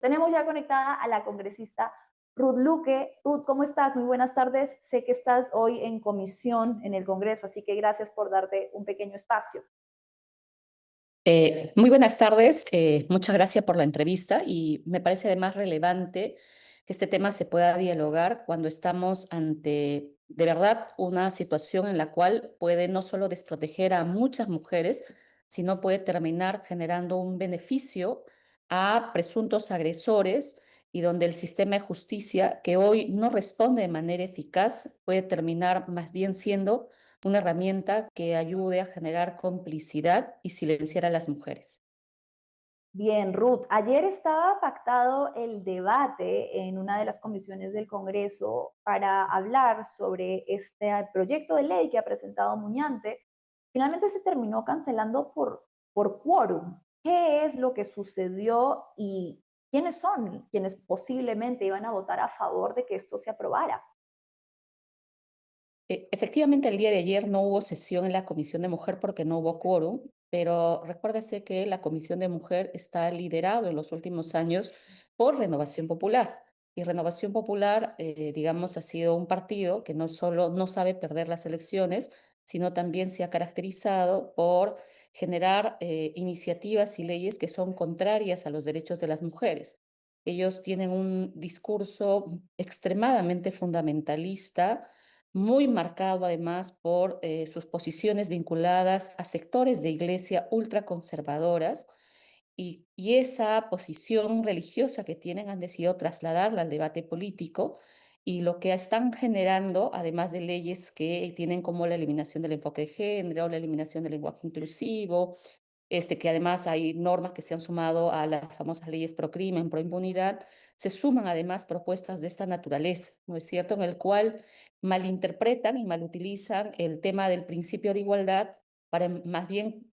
Tenemos ya conectada a la congresista Ruth Luque. Ruth, ¿cómo estás? Muy buenas tardes. Sé que estás hoy en comisión en el Congreso, así que gracias por darte un pequeño espacio. Muy buenas tardes, muchas gracias por la entrevista y me parece además relevante que este tema se pueda dialogar cuando estamos ante de verdad una situación en la cual puede no solo desproteger a muchas mujeres, sino puede terminar generando un beneficio a presuntos agresores y donde el sistema de justicia, que hoy no responde de manera eficaz, puede terminar más bien siendo una herramienta que ayude a generar complicidad y silenciar a las mujeres. Bien, Ruth, ayer estaba pactado el debate en una de las comisiones del Congreso para hablar sobre este proyecto de ley que ha presentado Muñante. Finalmente se terminó cancelando por quórum. ¿Qué es lo que sucedió y quiénes son quienes posiblemente iban a votar a favor de que esto se aprobara? Efectivamente, el día de ayer no hubo sesión en la Comisión de Mujer porque no hubo quórum, pero recuérdese que la Comisión de Mujer está liderado en los últimos años por Renovación Popular. Y Renovación Popular, digamos, ha sido un partido que no solo no sabe perder las elecciones, sino también se ha caracterizado por generar iniciativas y leyes que son contrarias a los derechos de las mujeres. Ellos tienen un discurso extremadamente fundamentalista, muy marcado además por sus posiciones vinculadas a sectores de iglesia ultraconservadoras y esa posición religiosa que tienen han decidido trasladarla al debate político y lo que están generando, además de leyes que tienen como la eliminación del enfoque de género, la eliminación del lenguaje inclusivo, que además hay normas que se han sumado a las famosas leyes pro crimen, pro impunidad, se suman además propuestas de esta naturaleza, ¿no es cierto?, en el cual malinterpretan y malutilizan el tema del principio de igualdad para más bien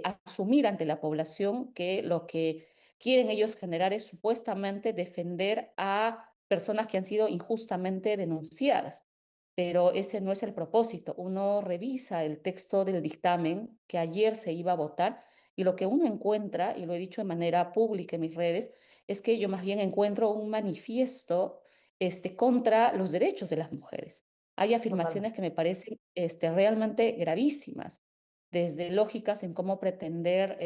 asumir ante la población que lo que quieren ellos generar es supuestamente defender a personas que han sido injustamente denunciadas. Pero ese no es el propósito. Uno revisa el texto del dictamen que ayer se iba a votar y lo que uno encuentra, y lo he dicho de manera pública en mis redes, es que yo más bien encuentro un manifiesto contra los derechos de las mujeres. Hay afirmaciones Totalmente. que me parecen realmente gravísimas, desde lógicas en cómo pretender,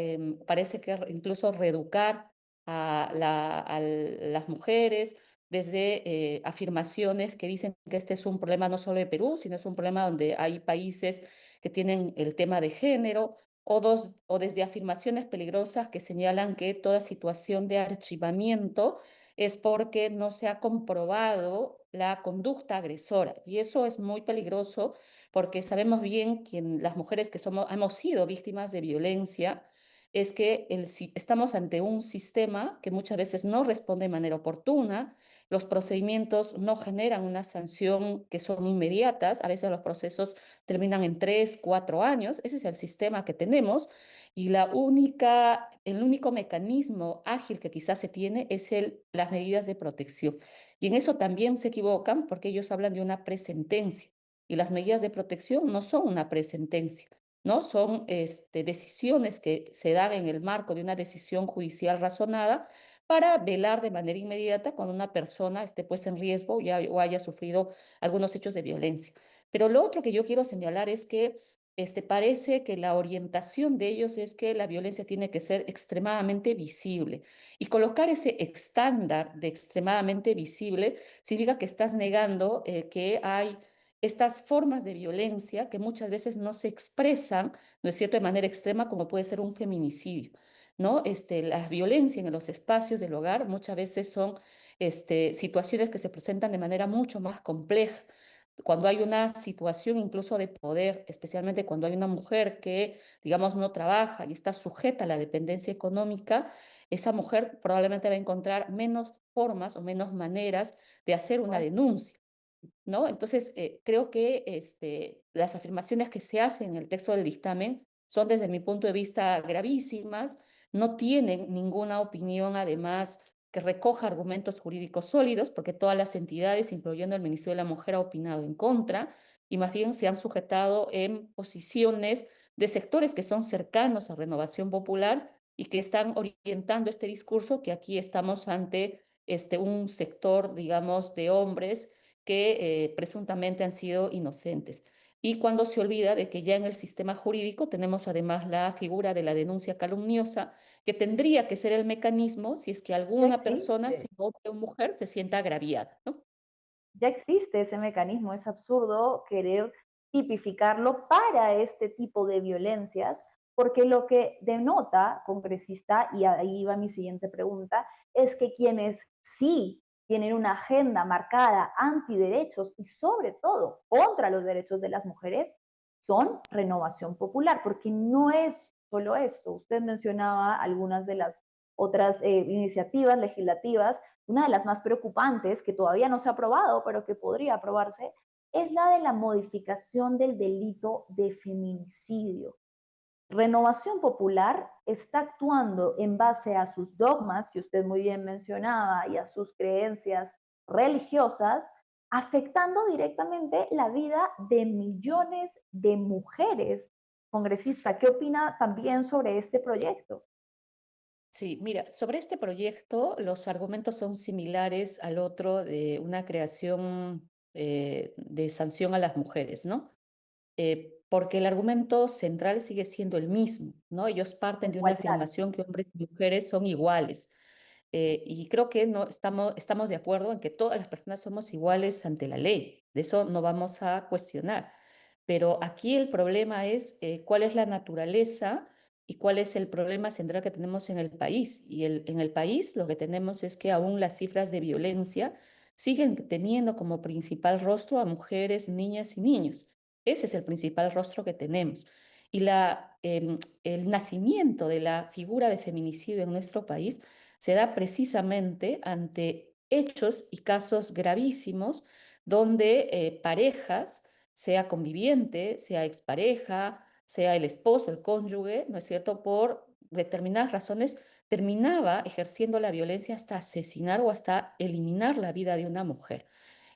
parece que incluso reeducar a las mujeres, desde afirmaciones que dicen que este es un problema no solo de Perú, sino es un problema donde hay países que tienen el tema de género, o desde afirmaciones peligrosas que señalan que toda situación de archivamiento es porque no se ha comprobado la conducta agresora. Y eso es muy peligroso porque sabemos bien que las mujeres que hemos sido víctimas de violencia, es que estamos ante un sistema que muchas veces no responde de manera oportuna, los procedimientos no generan una sanción que son inmediatas, a veces los procesos terminan en 3, 4 años. Ese es el sistema que tenemos y el único mecanismo ágil que quizás se tiene es las medidas de protección. Y en eso también se equivocan porque ellos hablan de una presentencia y las medidas de protección no son una presentencia, ¿no? Son decisiones que se dan en el marco de una decisión judicial razonada para velar de manera inmediata cuando una persona esté pues en riesgo o haya sufrido algunos hechos de violencia. Pero lo otro que yo quiero señalar es que parece que la orientación de ellos es que la violencia tiene que ser extremadamente visible. Y colocar ese estándar de extremadamente visible significa que estás negando que hay estas formas de violencia que muchas veces no se expresan, ¿no es cierto?, de manera extrema, como puede ser un feminicidio, ¿no? La violencia en los espacios del hogar muchas veces son situaciones que se presentan de manera mucho más compleja. Cuando hay una situación incluso de poder, especialmente cuando hay una mujer que, digamos, no trabaja y está sujeta a la dependencia económica, esa mujer probablemente va a encontrar menos formas o menos maneras de hacer una Pues, denuncia, ¿no? Entonces, creo que las afirmaciones que se hacen en el texto del dictamen son, desde mi punto de vista, gravísimas, no tienen ninguna opinión, además, que recoja argumentos jurídicos sólidos, porque todas las entidades, incluyendo el Ministerio de la Mujer, ha opinado en contra, y más bien se han sujetado en posiciones de sectores que son cercanos a Renovación Popular, y que están orientando este discurso que aquí estamos ante un sector, digamos, de hombres que presuntamente han sido inocentes. Y cuando se olvida de que ya en el sistema jurídico tenemos además la figura de la denuncia calumniosa, que tendría que ser el mecanismo si es que Ya alguna persona, existe. si hombre o mujer, se sienta agraviada, ¿no? Ya existe ese mecanismo, es absurdo querer tipificarlo para este tipo de violencias, porque lo que denota, congresista, y ahí va mi siguiente pregunta, es que quienes sí tienen una agenda marcada antiderechos y sobre todo contra los derechos de las mujeres son Renovación Popular, porque no es solo esto. Usted mencionaba algunas de las otras iniciativas legislativas. Una de las más preocupantes, que todavía no se ha aprobado, pero que podría aprobarse, es la de la modificación del delito de feminicidio. Renovación Popular está actuando en base a sus dogmas, que usted muy bien mencionaba, y a sus creencias religiosas, afectando directamente la vida de millones de mujeres. Congresista, ¿qué opina también sobre este proyecto? Sí, mira, sobre este proyecto los argumentos son similares al otro de una creación de sanción a las mujeres, ¿no? Porque el argumento central sigue siendo el mismo, ¿no? Ellos parten de una Igualdad. afirmación que hombres y mujeres son iguales. Y creo que no estamos de acuerdo en que todas las personas somos iguales ante la ley. De eso no vamos a cuestionar. Pero aquí el problema es cuál es la naturaleza y cuál es el problema central que tenemos en el país. Y en el país lo que tenemos es que aún las cifras de violencia siguen teniendo como principal rostro a mujeres, niñas y niños. Ese es el principal rostro que tenemos. Y el nacimiento de la figura de feminicidio en nuestro país se da precisamente ante hechos y casos gravísimos donde parejas, sea conviviente, sea expareja, sea el esposo, el cónyuge, ¿no es cierto?, por determinadas razones, terminaba ejerciendo la violencia hasta asesinar o hasta eliminar la vida de una mujer.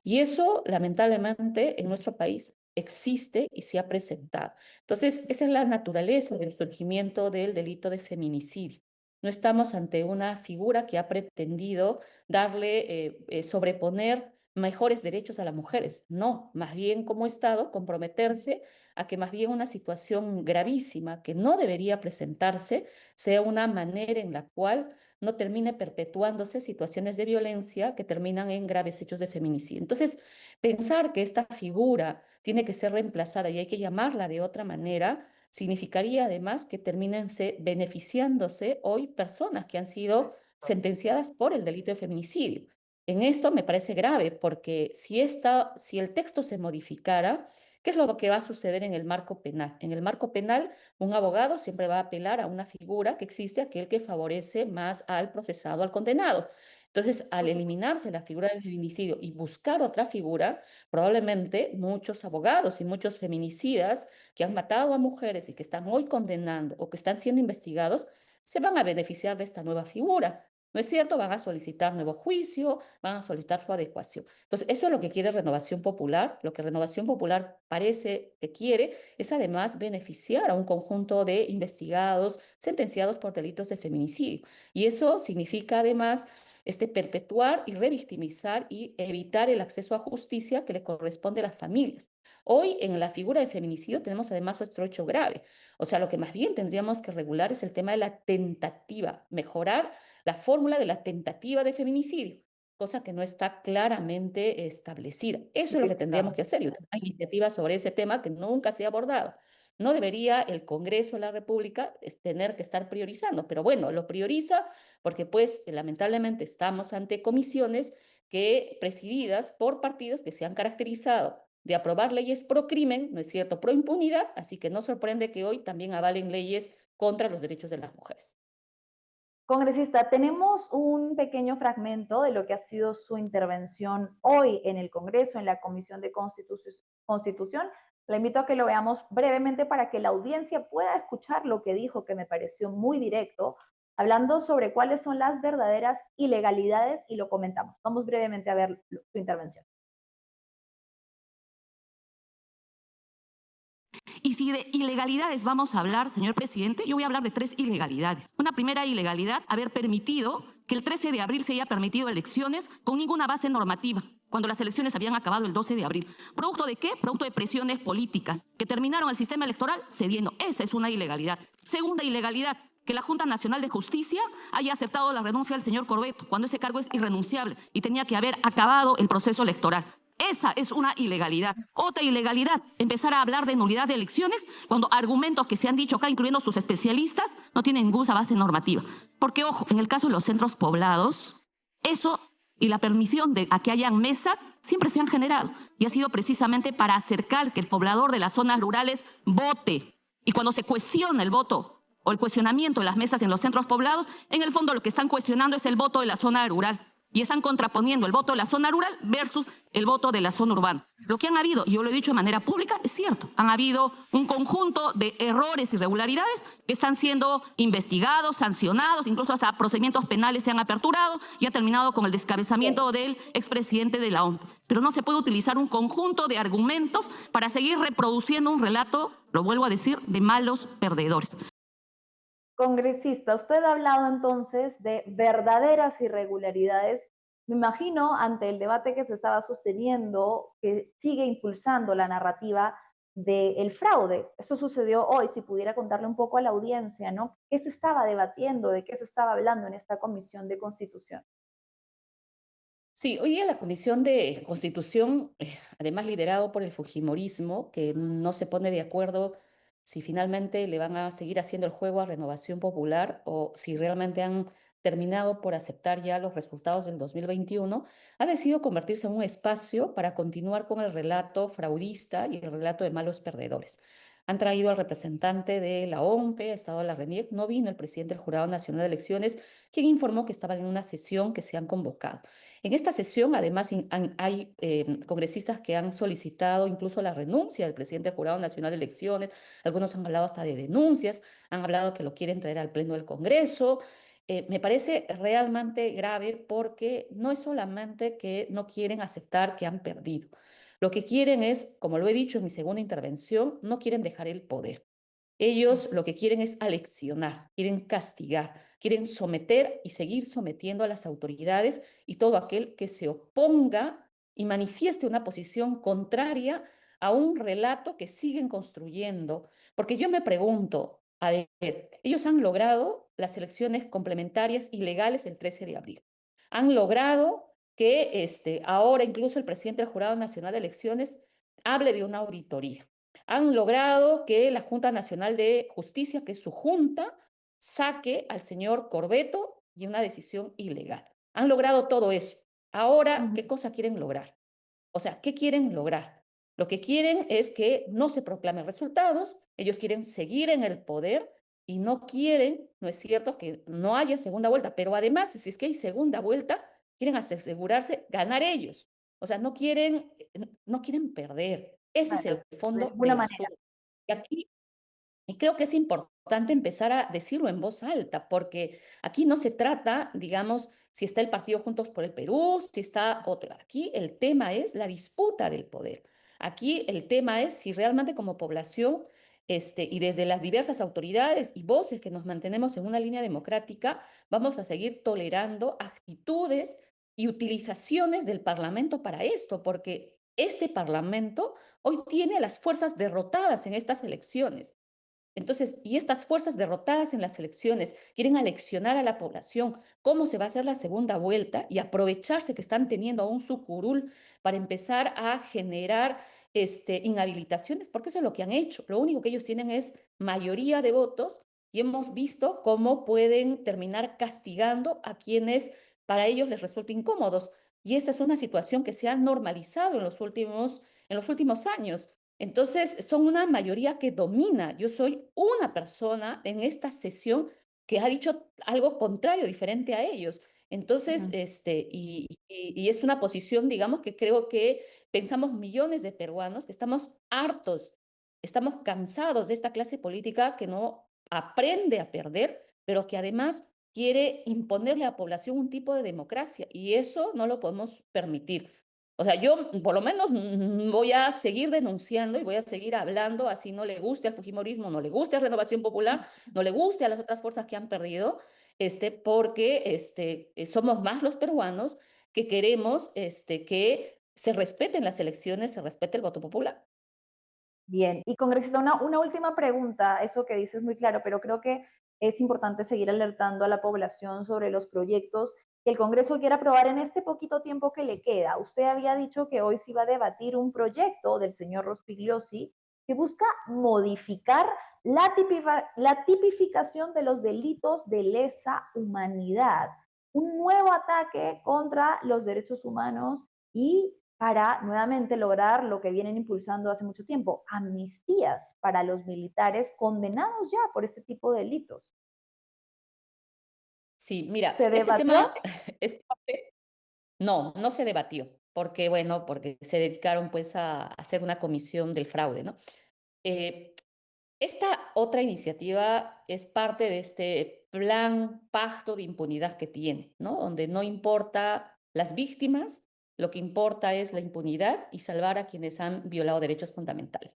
Y eso, lamentablemente, en nuestro país existe y se ha presentado. Entonces, esa es la naturaleza del surgimiento del delito de feminicidio. No estamos ante una figura que ha pretendido darle, sobreponer mejores derechos a las mujeres. No, más bien como Estado comprometerse a que más bien una situación gravísima que no debería presentarse sea una manera en la cual no termine perpetuándose situaciones de violencia que terminan en graves hechos de feminicidio. Entonces, pensar que esta figura tiene que ser reemplazada y hay que llamarla de otra manera, significaría además que terminen beneficiándose hoy personas que han sido sentenciadas por el delito de feminicidio. En esto me parece grave porque si el texto se modificara, ¿qué es lo que va a suceder en el marco penal? En el marco penal, un abogado siempre va a apelar a una figura que existe, aquel que favorece más al procesado, al condenado. Entonces, al Por supuesto. eliminarse la figura del feminicidio y buscar otra figura, probablemente muchos abogados y muchos feminicidas que han matado a mujeres y que están hoy condenando o que están siendo investigados, se van a beneficiar de esta nueva figura. ¿No es cierto? Van a solicitar nuevo juicio, van a solicitar su adecuación. Entonces, eso es lo que quiere Renovación Popular. Lo que Renovación Popular parece que quiere es además beneficiar a un conjunto de investigados sentenciados por delitos de feminicidio. Y eso significa además perpetuar y revictimizar y evitar el acceso a justicia que le corresponde a las familias. Hoy, en la figura de feminicidio, tenemos además otro hecho grave. O sea, lo que más bien tendríamos que regular es el tema de la tentativa, mejorar la fórmula de la tentativa de feminicidio, cosa que no está claramente establecida. Eso es lo que tendríamos Tipificado. que hacer. Y una iniciativa sobre ese tema que nunca se ha abordado. No debería el Congreso de la República tener que estar priorizando, pero bueno, lo prioriza porque pues lamentablemente estamos ante comisiones que presididas por partidos que se han caracterizado de aprobar leyes pro crimen, ¿no es cierto?, pro impunidad, así que no sorprende que hoy también avalen leyes contra los derechos de las mujeres. Congresista, tenemos un pequeño fragmento de lo que ha sido su intervención hoy en el Congreso, en la Comisión de Constitución. Le invito a que lo veamos brevemente para que la audiencia pueda escuchar lo que dijo, que me pareció muy directo, hablando sobre cuáles son las verdaderas ilegalidades y lo comentamos. Vamos brevemente a ver su intervención. Y si de ilegalidades vamos a hablar, señor presidente, yo voy a hablar de 3 ilegalidades. Una primera ilegalidad, haber permitido que el 13 de abril se haya permitido elecciones con ninguna base normativa, cuando las elecciones habían acabado el 12 de abril. ¿Producto de qué? Producto de presiones políticas que terminaron el sistema electoral cediendo. Esa es una ilegalidad. Segunda ilegalidad, que la Junta Nacional de Justicia haya aceptado la renuncia del señor Corbeto, cuando ese cargo es irrenunciable y tenía que haber acabado el proceso electoral. Esa es una ilegalidad. Otra ilegalidad, empezar a hablar de nulidad de elecciones cuando argumentos que se han dicho acá, incluyendo sus especialistas, no tienen ninguna base normativa. Porque, ojo, en el caso de los centros poblados, eso y la permisión de a que hayan mesas siempre se han generado y ha sido precisamente para acercar que el poblador de las zonas rurales vote. Y cuando se cuestiona el voto o el cuestionamiento de las mesas en los centros poblados, en el fondo lo que están cuestionando es el voto de la zona rural. Y están contraponiendo el voto de la zona rural versus el voto de la zona urbana. Lo que han habido, y yo lo he dicho de manera pública, es cierto. Han habido un conjunto de errores y irregularidades que están siendo investigados, sancionados, incluso hasta procedimientos penales se han aperturado y ha terminado con el descabezamiento del expresidente de la OMP. Pero no se puede utilizar un conjunto de argumentos para seguir reproduciendo un relato, lo vuelvo a decir, de malos perdedores. Congresista, usted ha hablado entonces de verdaderas irregularidades. Me imagino, ante el debate que se estaba sosteniendo, que sigue impulsando la narrativa del fraude. Esto sucedió hoy, si pudiera contarle un poco a la audiencia, ¿no? ¿Qué se estaba debatiendo? ¿De qué se estaba hablando en esta Comisión de Constitución? Sí, hoy día la Comisión de Constitución, además liderado por el Fujimorismo, que no se pone de acuerdo si finalmente le van a seguir haciendo el juego a Renovación Popular o si realmente han terminado por aceptar ya los resultados del 2021, ha decidido convertirse en un espacio para continuar con el relato fraudista y el relato de malos perdedores. Han traído al representante de la OMPE, ha estado la RENIEC, no vino el presidente del Jurado Nacional de Elecciones, quien informó que estaban en una sesión que se han convocado. En esta sesión, además, hay congresistas que han solicitado incluso la renuncia del presidente del Jurado Nacional de Elecciones. Algunos han hablado hasta de denuncias, han hablado que lo quieren traer al Pleno del Congreso. Me parece realmente grave porque no es solamente que no quieren aceptar que han perdido. Lo que quieren es, como lo he dicho en mi segunda intervención, no quieren dejar el poder. Ellos lo que quieren es aleccionar, quieren castigar, quieren someter y seguir sometiendo a las autoridades y todo aquel que se oponga y manifieste una posición contraria a un relato que siguen construyendo. Porque yo me pregunto, a ver, ellos han logrado las elecciones complementarias y legales el 13 de abril. Han logrado que ahora incluso el presidente del Jurado Nacional de Elecciones hable de una auditoría. Han logrado que la Junta Nacional de Justicia, que es su junta, saque al señor Corbeto y una decisión ilegal. Han logrado todo eso. Ahora, Ujú. ¿qué cosa quieren lograr? O sea, ¿qué quieren lograr? Lo que quieren es que no se proclamen resultados, ellos quieren seguir en el poder y no quieren, no es cierto, que no haya segunda vuelta, pero además, si es que hay segunda vuelta, quieren asegurarse ganar ellos. O sea, no quieren perder. Ese es Claro, el de fondo alguna del manera. asunto. Y aquí y creo que es importante empezar a decirlo en voz alta, porque aquí no se trata, digamos, si está el partido Juntos por el Perú, si está otro. Aquí el tema es la disputa del poder. Aquí el tema es si realmente como población, y desde las diversas autoridades y voces que nos mantenemos en una línea democrática, vamos a seguir tolerando actitudes y utilizaciones del Parlamento para esto, porque este Parlamento hoy tiene a las fuerzas derrotadas en estas elecciones. Entonces, y estas fuerzas derrotadas en las elecciones quieren aleccionar a la población cómo se va a hacer la segunda vuelta y aprovecharse que están teniendo aún su curul para empezar a generar inhabilitaciones, porque eso es lo que han hecho. Lo único que ellos tienen es mayoría de votos y hemos visto cómo pueden terminar castigando a quienes para ellos les resulta incómodos. Y esa es una situación que se ha normalizado en los últimos años. Entonces, son una mayoría que domina. Yo soy una persona en esta sesión que ha dicho algo contrario, diferente a ellos. Entonces, Ujú. y es una posición, digamos, que creo que pensamos millones de peruanos que estamos hartos, estamos cansados de esta clase política que no aprende a perder, pero que además quiere imponerle a la población un tipo de democracia y eso no lo podemos permitir. O sea, yo por lo menos voy a seguir denunciando y voy a seguir hablando, así no le guste al fujimorismo, no le guste a Renovación Popular, no le guste a las otras fuerzas que han perdido, porque somos más los peruanos que queremos que se respeten las elecciones, se respete el voto popular. Bien, y congresista, una última pregunta, eso que dices muy claro, pero creo que es importante seguir alertando a la población sobre los proyectos que el Congreso quiere aprobar en este poquito tiempo que le queda. Usted había dicho que hoy se iba a debatir un proyecto del señor Rospigliosi que busca modificar la tipificación de los delitos de lesa humanidad, un nuevo ataque contra los derechos humanos y para nuevamente lograr lo que vienen impulsando hace mucho tiempo, amnistías para los militares condenados ya por este tipo de delitos. Sí, mira, ¿Se este debatió? tema es parte. No, no se debatió, porque bueno, porque se dedicaron pues a hacer una comisión del fraude, ¿no? Eh, Esta otra iniciativa es parte de este plan pacto de impunidad que tiene, ¿no? Donde no importa las víctimas, lo que importa es la impunidad y salvar a quienes han violado derechos fundamentales.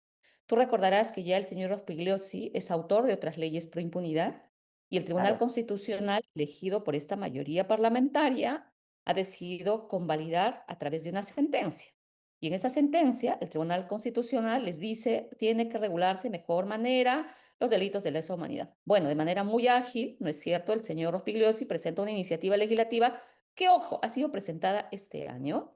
Tú recordarás que ya el señor Rospigliosi es autor de otras leyes pro impunidad y el Tribunal Claro, Constitucional, elegido por esta mayoría parlamentaria, ha decidido convalidar a través de una sentencia. Y en esa sentencia, el Tribunal Constitucional les dice, tiene que regularse de mejor manera los delitos de lesa humanidad. Bueno, de manera muy ágil, ¿no es cierto? El señor Rospigliosi presenta una iniciativa legislativa que, ojo, ha sido presentada este año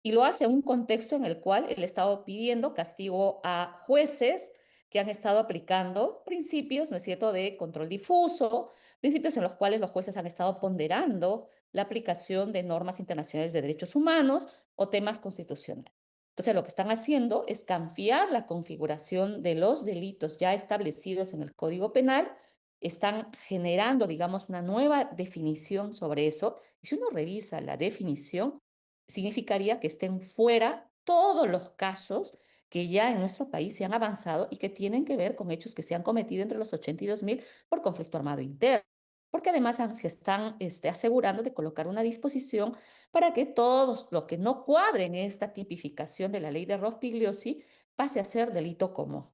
y lo hace en un contexto en el cual él ha estado pidiendo castigo a jueces que han estado aplicando principios, ¿no es cierto?, de control difuso, principios en los cuales los jueces han estado ponderando la aplicación de normas internacionales de derechos humanos o temas constitucionales. Entonces, lo que están haciendo es cambiar la configuración de los delitos ya establecidos en el Código Penal, están generando, digamos, una nueva definición sobre eso. Y si uno revisa la definición, significaría que estén fuera todos los casos que ya en nuestro país se han avanzado y que tienen que ver con hechos que se han cometido entre los 80 y 2000 por conflicto armado interno. Porque además se están asegurando de colocar una disposición para que todos los que no cuadren esta tipificación de la ley de Rospigliosi pase a ser delito común.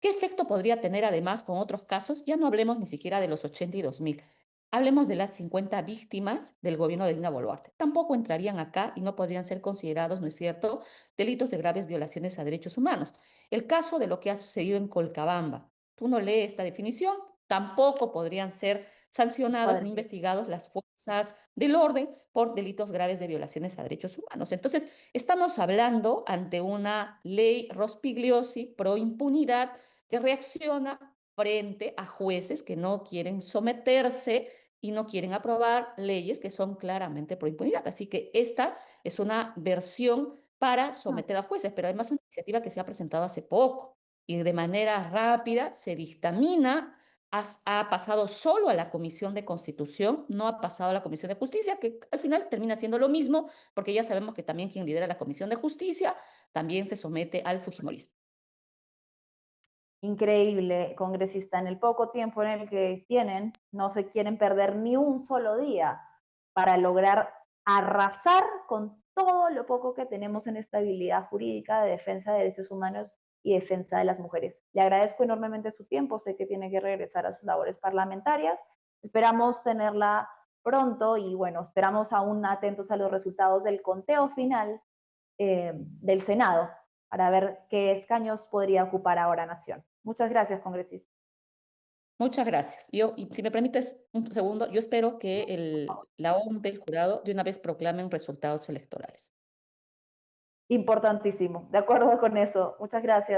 ¿Qué efecto podría tener además con otros casos? Ya no hablemos ni siquiera de los 80 y 2000. Hablemos de las 50 víctimas del gobierno de Dina Boluarte. Tampoco entrarían acá y no podrían ser considerados, ¿no es cierto?, delitos de graves violaciones a derechos humanos. El caso de lo que ha sucedido en Colcabamba. Tú no lees esta definición, tampoco podrían ser sancionados ni padre. investigados las fuerzas del orden por delitos graves de violaciones a derechos humanos. Entonces, estamos hablando ante una ley Rospigliosi pro impunidad que reacciona frente a jueces que no quieren someterse y no quieren aprobar leyes que son claramente pro impunidad. Así que esta es una versión para Ah, someter a jueces, pero además es una iniciativa que se ha presentado hace poco y de manera rápida se dictamina, ha pasado solo a la Comisión de Constitución, no ha pasado a la Comisión de Justicia, que al final termina siendo lo mismo, porque ya sabemos que también quien lidera la Comisión de Justicia también se somete al fujimorismo. increíble, congresista, en el poco tiempo en el que tienen, no se quieren perder ni un solo día para lograr arrasar con todo lo poco que tenemos en estabilidad jurídica de defensa de derechos humanos y defensa de las mujeres. Le agradezco enormemente su tiempo, sé que tiene que regresar a sus labores parlamentarias, esperamos tenerla pronto y bueno, esperamos aún atentos a los resultados del conteo final del Senado para ver qué escaños podría ocupar ahora Nación. Muchas gracias, congresista. Muchas gracias. Yo, y si me permites un segundo, yo espero que la OMP, el jurado, de una vez proclamen resultados electorales. Importantísimo. De acuerdo con eso. Muchas gracias.